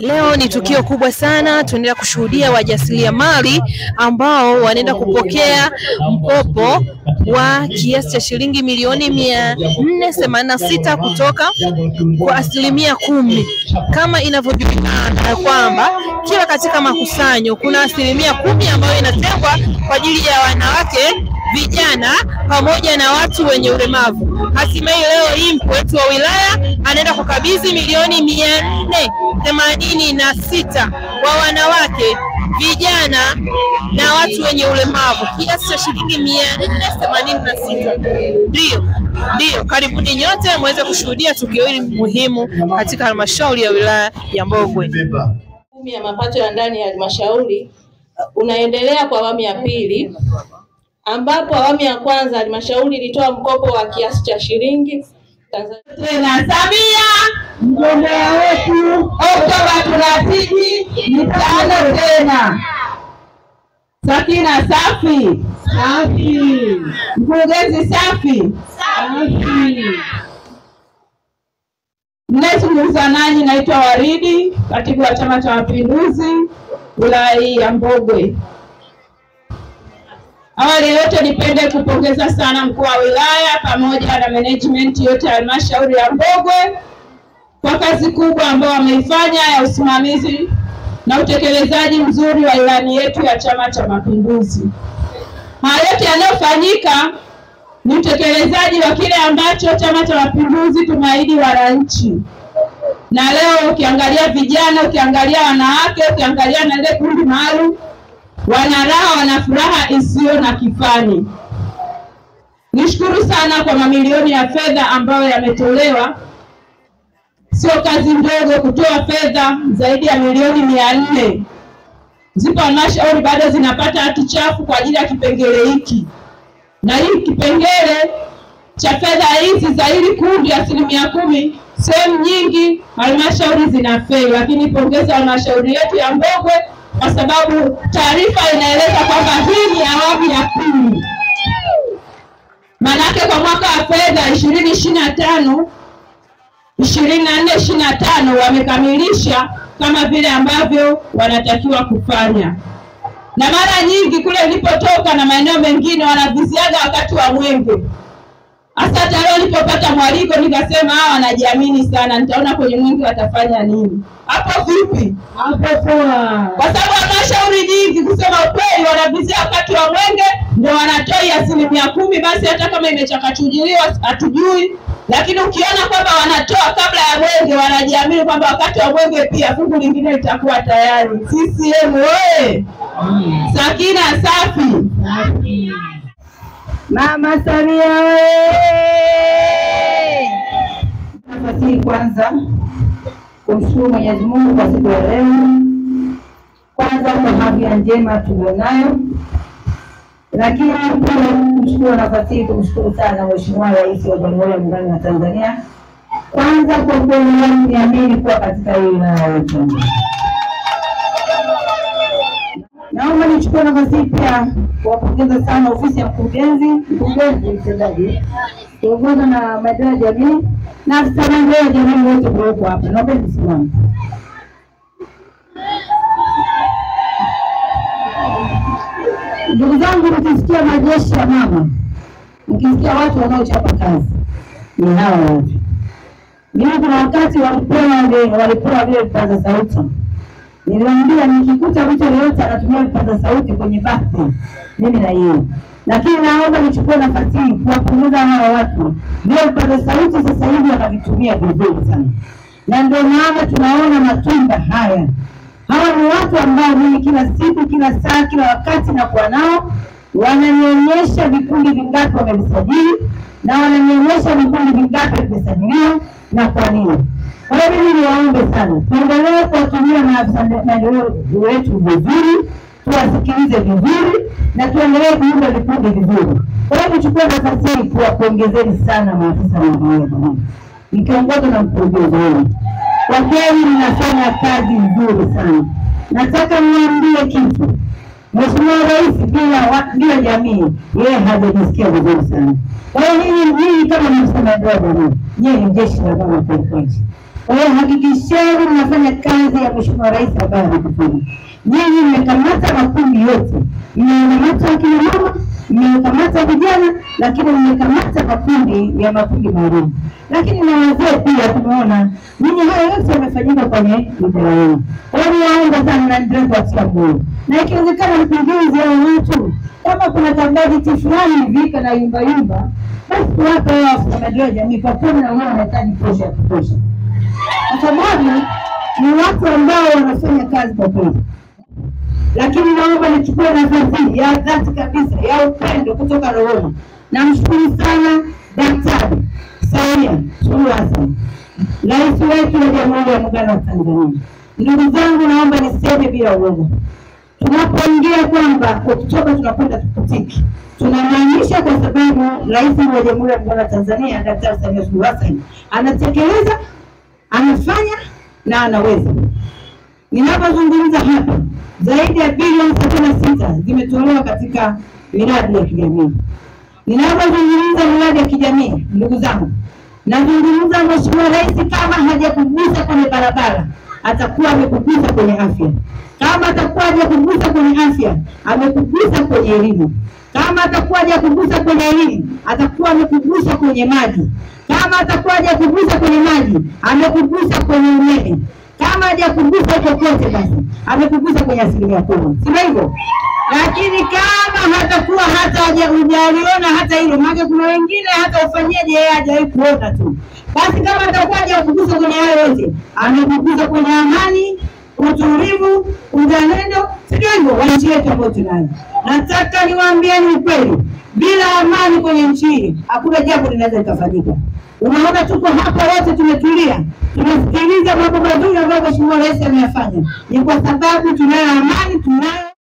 Leo ni tukio kubwa sana, tunaenda kushuhudia wajasiriamali ambao wanaenda kupokea mkopo wa kiasi cha shilingi milioni 486 kutoka kwa 10%. Kama inavyojulikana kwamba kila katika makusanyo kuna 10% ambayo inatengwa kwa ajili ya wanawake, vijana pamoja na watu wenye ulemavu. Hatimaye leo hii mkuu wetu wa wilaya anaenda kukabidhi milioni 486 kwa wanawake, vijana na watu wenye ulemavu, kiasi cha shilingi 486. Ndio, karibuni nyote muweze kushuhudia tukio hili muhimu katika halmashauri ya wilaya ya Mbogwe. Ya mapato ya ndani ya halmashauri unaendelea kwa awamu ya pili, ambapo awamu ya kwanza halmashauri ilitoa mkopo wa kiasi cha shilingi tena Samia mgombea wetu Oktoba tunazidi mitano tena. Sakina safi safi, mkurugenzi safi safi. Ninazungumza nanyi naitwa Waridi, katibu wa Chama cha Mapinduzi wilaya ya Mbogwe. Awali yote nipende kupongeza sana mkuu wa wilaya pamoja na management yote ya halmashauri ya Mbogwe kwa kazi kubwa ambayo wameifanya ya usimamizi na utekelezaji mzuri wa ilani yetu ya Chama cha Mapinduzi. Haya yote yanayofanyika ni utekelezaji wa kile ambacho Chama cha Mapinduzi tumeahidi wananchi. Na leo ukiangalia vijana, ukiangalia wanawake, ukiangalia na ile kundi maalum, wana raha, wana furaha isiyo na kifani. Nishukuru sana kwa mamilioni ya fedha ambayo yametolewa. Sio kazi ndogo kutoa fedha zaidi ya milioni 400. Zipo halmashauri bado zinapata hati chafu kwa ajili ya kipengele hiki. Na hii kipengele cha fedha hizi za hili kundi 10%, sehemu nyingi halmashauri zinafeli, lakini pongeza halmashauri yetu ya Mbogwe kwa sababu taarifa inaeleza kwamba hii ni awamu ya pili. Manake kwa mwaka wa fedha 2025 24-25 wamekamilisha kama vile ambavyo wanatakiwa kufanya. Na mara nyingi kule nilipotoka na maeneo mengine wanaviziaga wakati wa mwenge. Hasa leo nilipopata mwaliko nikasema hawa wanajiamini sana, nitaona kwenye mwenge watafanya nini. Hapo vipi? Hapo poa. Kwa sababu halmashauri nyingi kusema ukweli wanavizia wakati wa mwenge ndio wanatoa 10%, basi hata kama imechakachuliwa hatujui. Lakini ukiona kwamba wanatoa kabla ya mwenge, wanajiamini kwamba wakati wa mwenge pia fungu lingine litakuwa tayari. CCM oye! Sakina safi. Mama Samia oye! Nafasi kwanza kumshukuru Mwenyezi Mungu kwa siku ya leo. Kwanza kwa afya njema tulionayo. Lakini pia kumshukuru nafasi hii, kumshukuru sana Mheshimiwa Rais wa Jamhuri ya Muungano wa Tanzania. Kwanza kwa kuniamini kuwa katika hii wilaya yetu. Naomba nichukue nafasi hii pia kuwapongeza sana ofisi ya mkurugenzi mtendaji, kuongozwa na maendeleo ya jamii na afisa maendeleo ya jamii wote wako hapa. Naomba msimame. Ndugu zangu, mkisikia majeshi ya mama, mkisikia watu wanaochapa kazi, ni hawa watu. Mimi kuna wakati walipewa vile vipaza sauti. Niliwaambia nikikuta mtu yeyote anatumia vipaza sauti kwenye birthday, mimi na yeye. Lakini naomba nichukue nafasi hii kuwapongeza hawa watu. Vile vipaza sauti sasa hivi wanavitumia vizuri sana. Na ndio maana tunaona matunda haya. Hawa ni watu ambao mimi kila siku, kila saa, kila wakati nakuwa nao. Wananionyesha vikundi vingapi wamevisajili na wananionyesha vikundi vingapi vimesajiliwa na kwa nini. Kwa hiyo mimi niwaombe sana, tuendelee kuwatumia maafisa maendeleo wetu vizuri, tuwasikilize vizuri na tuendelee kuunda vikundi vizuri. Kwa hiyo nichukue nafasi hii kuwapongezeni sana maafisa maendeleo. Nikiongozwa na mkurugenzi wenu. Kwa kweli mnafanya kazi nzuri sana. Nataka niambie kitu. Mheshimiwa Rais bila jamii yeye hajajisikia vizuri sana. Kwa hiyo nyinyi kama msema ndio jamii, nyinyi ni jeshi la mama kwa kweli. Kwa hiyo hakikisheni mnafanya kazi ya Mheshimiwa Rais ambaye anatufanya. Nyinyi mmekamata makundi yote, mmekamata akina mama, mmekamata vijana, lakini mmekamata makundi maalum. Lakini na wazee pia tumeona nyinyi haya yote yamefanyika kwenye mikoa yenu. Kwa hiyo naomba sana na ndio kuatia moyo. Na ikiwezekana mpunguze hao watu, kama kuna tablet fulani vika na yumba, basi tuwape wao maendeleo ya jamii kwa kuwa na wao wanahitaji kutosha. Kwa sababu ni watu ambao wanafanya kazi kwa kweli. Lakini naomba nichukue nafasi ya dhati kabisa ya upendo kutoka rohoni. Namshukuru sana Daktari Samia Suluhu Hassan, Rais wetu wa Jamhuri ya Muungano wa Tanzania. Ndugu zangu, naomba niseme bila uoga, tunapoingia kwamba Oktoba tunakwenda tukutiki, tunamaanisha kwa sababu Rais wa Jamhuri ya Muungano wa Tanzania Daktari Samia Suluhu Hassan anatekeleza, anafanya na anaweza. Ninapozungumza hapa, zaidi ya bilioni 76 zimetolewa katika miradi ya kijamii. Ninapozungumza miradi ya kijamii, ndugu zangu, nazungumza Mheshimiwa Rais kama hajakugusa kwenye barabara, atakuwa amekugusa kwenye afya. Kama atakuwa hajakugusa kwenye afya, amekugusa kwenye elimu. Kama atakuwa hajakugusa kwenye elimu, atakuwa amekugusa kwenye maji. Kama atakuwa hajakugusa kwenye maji, amekugusa kwenye umeme. Kama hajakugusa kokote, basi amekugusa kwenye 10%. Sivyo hivyo? Lakini kama hatakuwa hata hujaliona hata hilo, maana kuna wengine hata ufanyaje yeye hajawahi kuona tu. Basi kama atakuwa hajakugusa kwenye hayo yote, amekugusa kwenye amani, utulivu, uzalendo, sivyo hivyo, wa nchi yetu ambayo tunayo. Nataka niwaambieni ukweli, bila amani kwenye nchi hii hakuna jambo linaweza likafanyika. Unaona tuko hapa wote tumetulia, tunasikiliza mambo mazuri ambayo Mheshimiwa Rais ameyafanya. Ni kwa sababu tunayo amani, tunayo